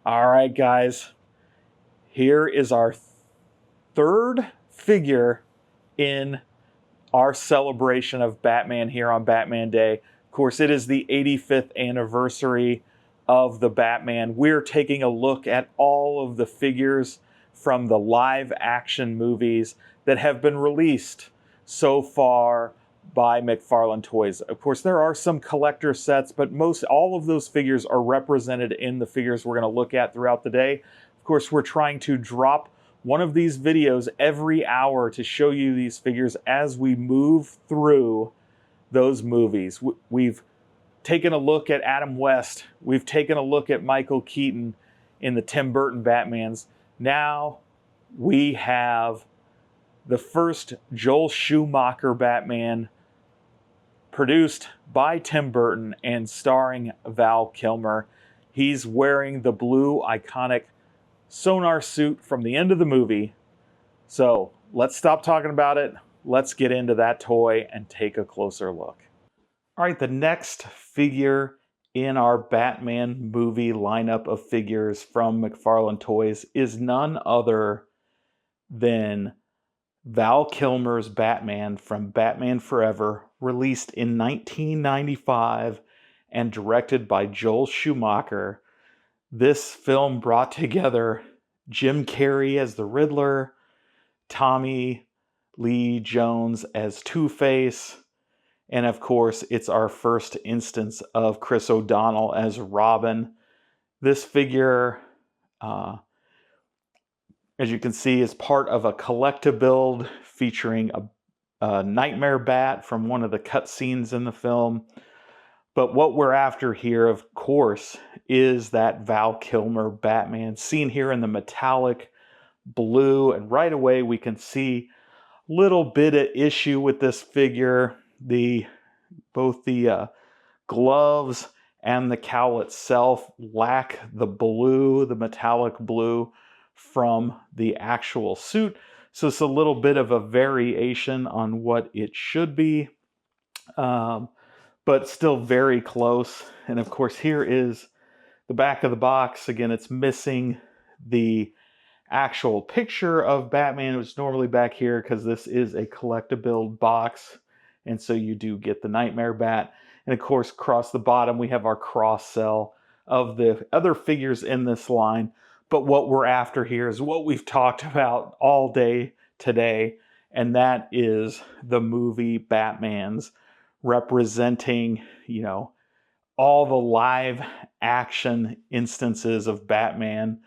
All right, guys. Here is our third figure in our celebration of Batman here on Batman Day. Of course, it is the 85th anniversary of the Batman. We're taking a look at all of the figures from the live action movies that have been released so far by McFarlane Toys. Of course, there are some collector sets, but all of those figures are represented in the figures we're going to look at throughout the day. Of course, we're trying to drop one of these videos every hour to show you these figures as we move through those movies. We've taken a look at Adam West. We've taken a look at Michael Keaton in the Tim Burton Batmans. Now we have the first Joel Schumacher Batman, produced by Tim Burton and starring Val Kilmer. He's wearing the blue iconic Sonar suit from the end of the movie. So let's stop talking about it. Let's get into that toy and take a closer look. All right, the next figure in our Batman movie lineup of figures from McFarlane Toys is none other than Val Kilmer's Batman from Batman Forever, released in 1995 and directed by Joel Schumacher. This film brought together Jim Carrey as the Riddler, Tommy Lee Jones as Two-Face, and of course, it's our first instance of Chris O'Donnell as Robin. This figure, as you can see, is part of a collectibuild featuring a Nightmare Bat from one of the cutscenes in the film. But what we're after here, of course, is that Val Kilmer Batman, seen here in the metallic blue. And right away, we can see a little bit of issue with this figure. Both the gloves and the cowl itself lack the blue, the metallic blue from the actual suit. So it's a little bit of a variation on what it should be. But still very close. And of course, here is the back of the box. Again, it's missing the actual picture of Batman. It's normally back here because this is a collectible box. And so you do get the Nightmare Bat. And of course, across the bottom, we have our cross-sell of the other figures in this line. But what we're after here is what we've talked about all day today. And that is the movie Batmans, representing, all the live action instances of Batman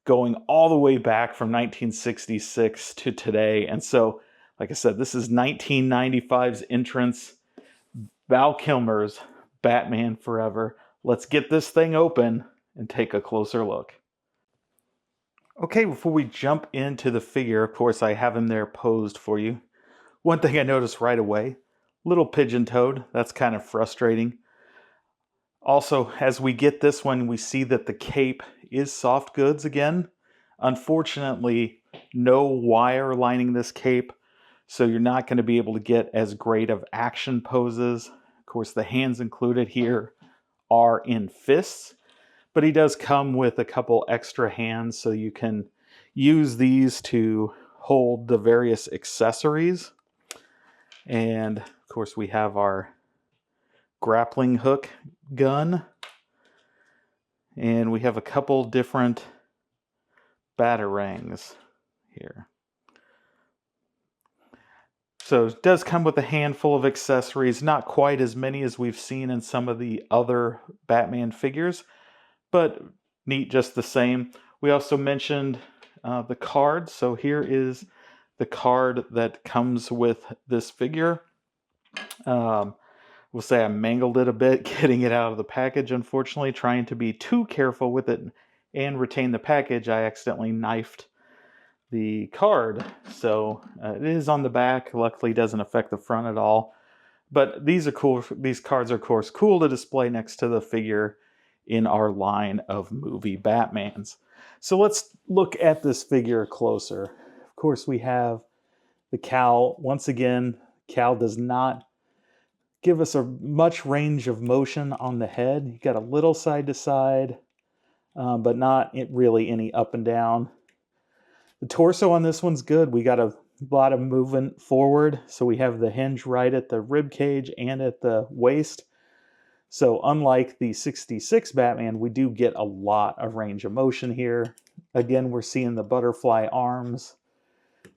going all the way back from 1966 to today. And so, like I said, this is 1995's entrance, Val Kilmer's Batman Forever. Let's get this thing open and take a closer look. Okay, before we jump into the figure, of course, I have him there posed for you. One thing I noticed right away, little pigeon-toed. That's kind of frustrating. Also, as we get this one, we see that the cape is soft goods again. Unfortunately, no wire lining this cape, so you're not going to be able to get as great of action poses. Of course, the hands included here are in fists, but he does come with a couple extra hands, so you can use these to hold the various accessories. And of course, we have our grappling hook gun. And we have a couple different batarangs here. So it does come with a handful of accessories, not quite as many as we've seen in some of the other Batman figures, but neat just the same. We also mentioned the card. So here is the card that comes with this figure. We'll say I mangled it a bit getting it out of the package, unfortunately. Trying to be too careful with it and retain the package, I accidentally knifed the card. So it is on the back. Luckily, it doesn't affect the front at all. But these are cool. These cards are, of course, cool to display next to the figure in our line of movie Batmans. So let's look at this figure closer. Of course, we have the cowl. Once again, cowl does not give us a much range of motion on the head. You got a little side to side, but not really any up and down. The torso on this one's good. We got a lot of movement forward, so we have the hinge right at the rib cage and at the waist. So unlike the 66 Batman, we do get a lot of range of motion here. Again, we're seeing the butterfly arms,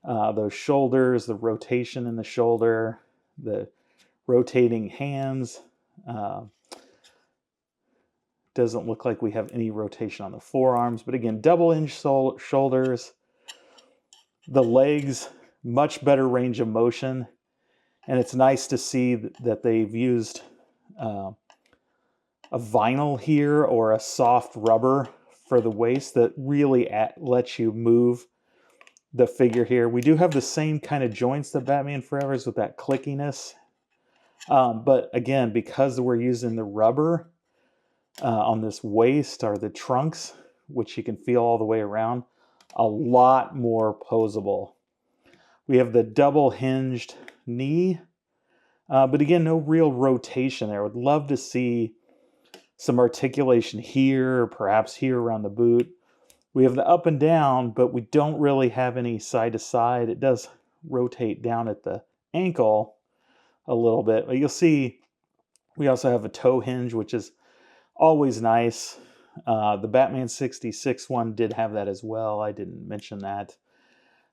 those shoulders, the rotation in the shoulder, the rotating hands. Doesn't look like we have any rotation on the forearms, but again, double hinge shoulders. The legs, much better range of motion. And it's nice to see that they've used a vinyl here or a soft rubber for the waist that really lets you move the figure here. We do have the same kind of joints that Batman Forever's with that clickiness. But again, because we're using the rubber on this waist or the trunks, which you can feel all the way around, a lot more posable. We have the double hinged knee, but again, no real rotation there. I would love to see some articulation here, perhaps here around the boot. We have the up and down, but we don't really have any side to side. It does rotate down at the ankle a little bit, but you'll see we also have a toe hinge, which is always nice. The Batman 66 one did have that as well. I didn't mention that.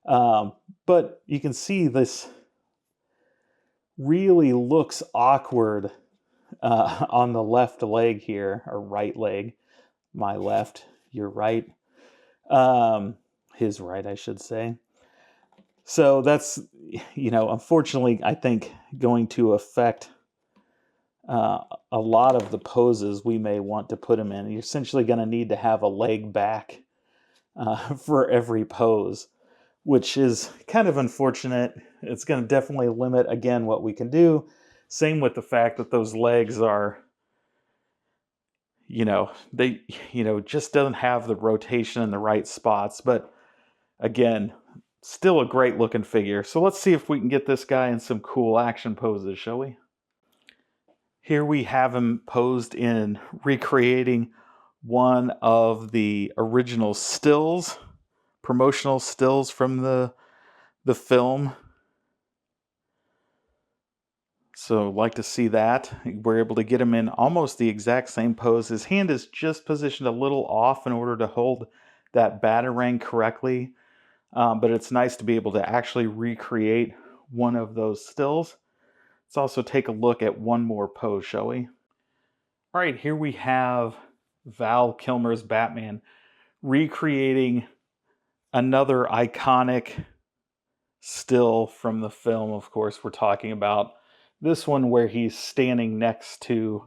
But you can see this really looks awkward on the left leg here, or right leg. My left, your right. His right, I should say. So that's, unfortunately, I think going to affect a lot of the poses we may want to put him in. You're essentially going to need to have a leg back for every pose, which is kind of unfortunate. It's going to definitely limit, again, what we can do. Same with the fact that those legs are, they, just doesn't have the rotation in the right spots. But again, still a great looking figure. So let's see if we can get this guy in some cool action poses, shall we? Here we have him posed in recreating one of the original stills, promotional stills from the film. So like to see that. We're able to get him in almost the exact same pose. His hand is just positioned a little off in order to hold that batarang correctly. But it's nice to be able to actually recreate one of those stills. Let's also take a look at one more pose, shall we? All right, here we have Val Kilmer's Batman recreating another iconic still from the film. Of course, we're talking about this one where he's standing next to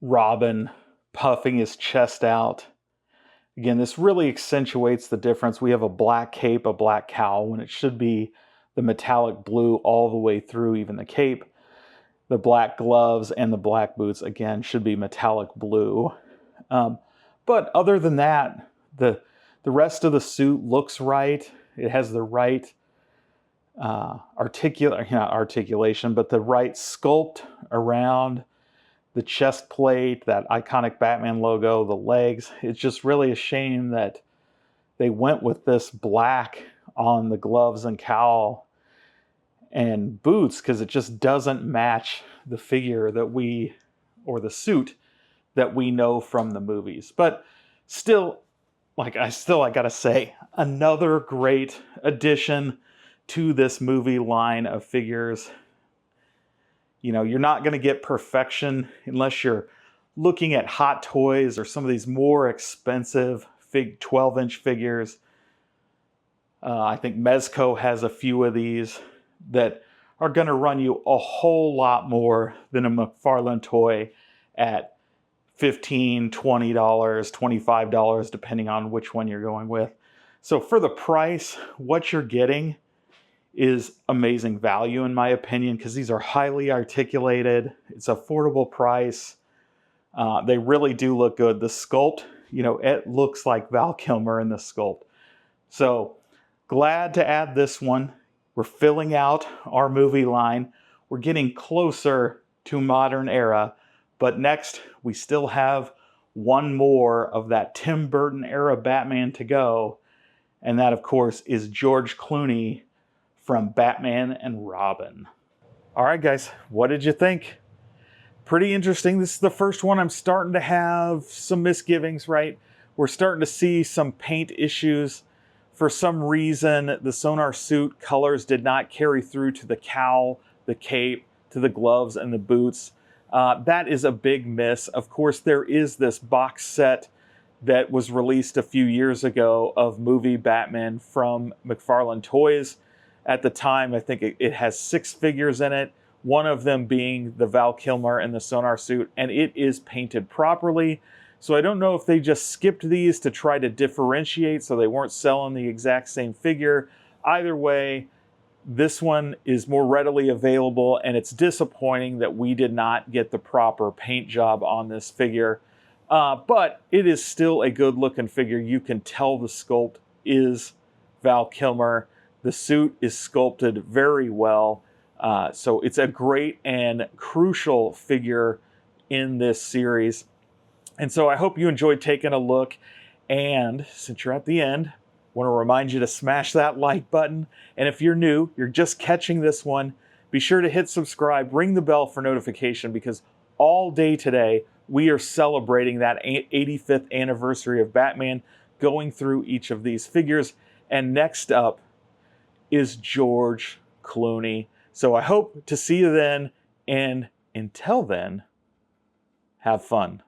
Robin, puffing his chest out. Again, this really accentuates the difference. We have a black cape, a black cowl, when it should be the metallic blue all the way through, even the cape. The black gloves and the black boots, again, should be metallic blue. But other than that, the rest of the suit looks right. It has the right articulation, but the right sculpt around the chest plate, that iconic Batman logo, the legs. It's just really a shame that they went with this black on the gloves and cowl and boots, because it just doesn't match the figure that or the suit that we know from the movies. But still, I gotta say, another great addition to this movie line of figures. You're not going to get perfection unless you're looking at Hot Toys or some of these more expensive 12-inch figures. I think Mezco has a few of these that are going to run you a whole lot more than a McFarlane toy at $15, $20, $25, depending on which one you're going with. So for the price, what you're getting is amazing value, in my opinion, because these are highly articulated. It's affordable price. They really do look good. The sculpt, it looks like Val Kilmer in the sculpt. So glad to add this one. We're filling out our movie line. We're getting closer to modern era. But next, we still have one more of that Tim Burton era Batman to go. And that, of course, is George Clooney from Batman and Robin. All right, guys, what did you think? Pretty interesting. This is the first one I'm starting to have some misgivings, right? We're starting to see some paint issues. For some reason, the Sonar suit colors did not carry through to the cowl, the cape, to the gloves, and the boots. That is a big miss. Of course, there is this box set that was released a few years ago of movie Batman from McFarlane Toys. At the time, I think it has 6 figures in it, one of them being the Val Kilmer in the Sonar suit, and it is painted properly. So I don't know if they just skipped these to try to differentiate so they weren't selling the exact same figure. Either way, this one is more readily available, and it's disappointing that we did not get the proper paint job on this figure. But it is still a good looking figure. You can tell the sculpt is Val Kilmer. The suit is sculpted very well. So it's a great and crucial figure in this series. And so I hope you enjoyed taking a look. And since you're at the end, I want to remind you to smash that like button. And if you're new, you're just catching this one, be sure to hit subscribe, ring the bell for notification, because all day today, we are celebrating that 85th anniversary of Batman, going through each of these figures. And next up is George Clooney. So I hope to see you then, and until then, have fun.